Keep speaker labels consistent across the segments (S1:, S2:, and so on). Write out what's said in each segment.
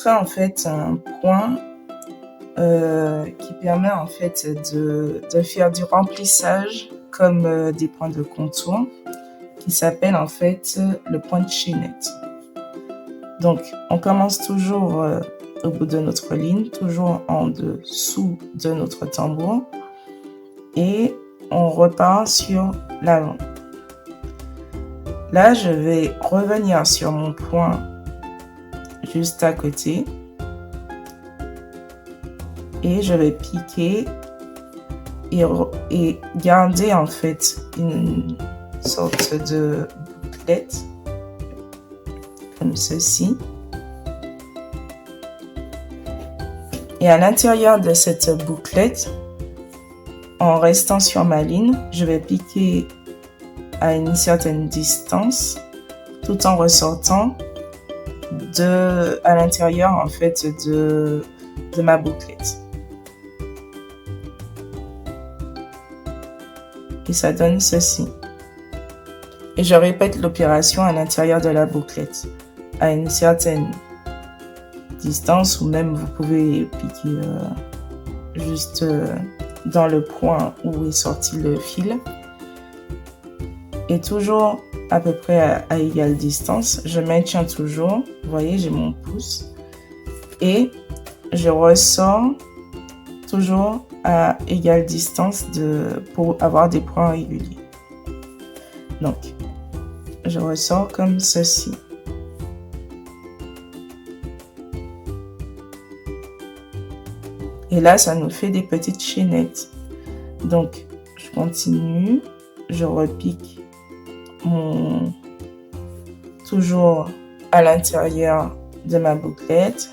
S1: montrer en fait un point qui permet en fait de faire du remplissage comme des points de contour qui s'appelle en fait le point de chaînette. Donc on commence toujours au bout de notre ligne, toujours en dessous de notre tambour et on repart sur l'avant. Là, je vais revenir sur mon point juste à côté et je vais piquer et garder en fait une sorte de bouclette comme ceci. Et à l'intérieur de cette bouclette, en restant sur ma ligne, je vais piquer à une certaine distance tout en ressortant à l'intérieur en fait de ma bouclette. Et ça donne ceci. Et je répète l'opération à l'intérieur de la bouclette à une certaine distance ou même vous pouvez piquer juste dans le point où est sorti le fil. Et toujours à peu près à égale distance, je maintiens toujours, vous voyez j'ai mon pouce et je ressors toujours à égale distance pour avoir des points réguliers. Donc je ressors comme ceci. Et là, ça nous fait des petites chaînettes. Donc, je continue, je repique toujours à l'intérieur de ma bouclette.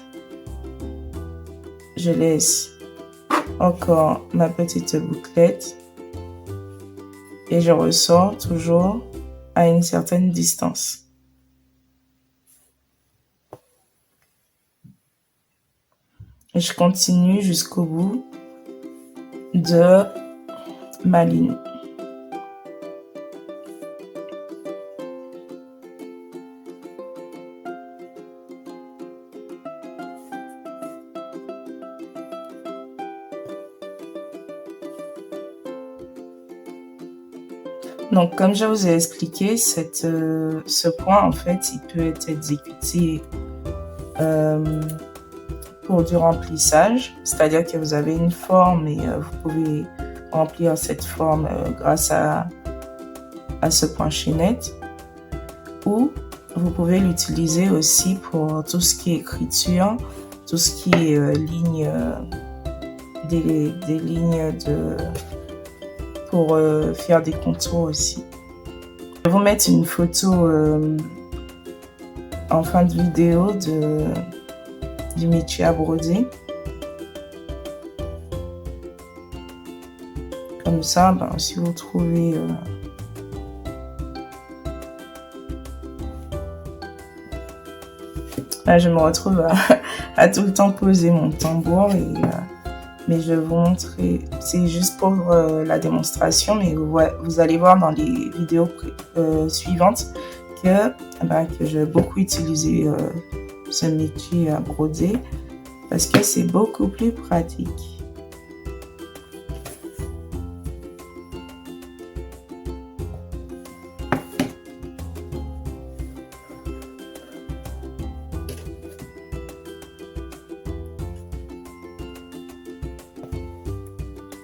S1: Je laisse encore ma petite bouclette et je ressors toujours à une certaine distance. Et je continue jusqu'au bout de ma ligne. Donc, comme je vous ai expliqué, ce point, en fait, il peut être exécuté pour du remplissage, c'est-à-dire que vous avez une forme et vous pouvez remplir cette forme grâce à ce point chaînette, ou vous pouvez l'utiliser aussi pour tout ce qui est écriture, tout ce qui est des lignes pour faire des contours aussi. Je vais vous mettre une photo en fin de vidéo du métier à broder. Comme ça, si vous trouvez là, je me retrouve à tout le temps poser mon tambour mais je vais vous montrer, c'est juste pour la démonstration, mais vous allez voir dans les vidéos suivantes que j'ai beaucoup utilisé ce métier à broder parce que c'est beaucoup plus pratique.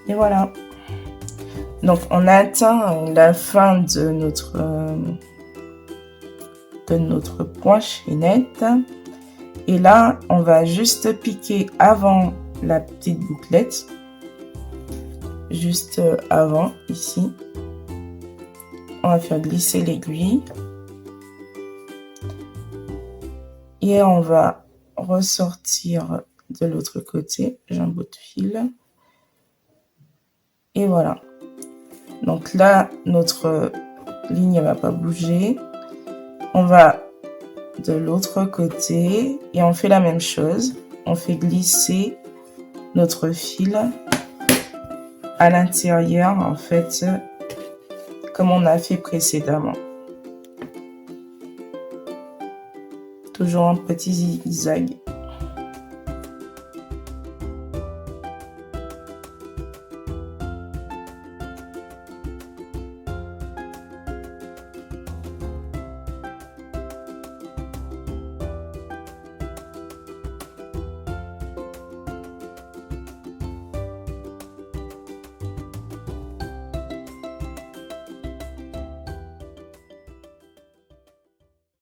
S1: Et voilà. Donc on a atteint la fin de notre point chaînette. Et là, on va juste piquer avant la petite bouclette. Juste avant, ici. On va faire glisser l'aiguille. Et on va ressortir de l'autre côté. J'ai un bout de fil. Et voilà. Donc là, notre ligne ne va pas bouger. On va de l'autre côté et on fait la même chose. On fait glisser notre fil à l'intérieur, en fait, comme on a fait précédemment. Toujours un petit zigzag.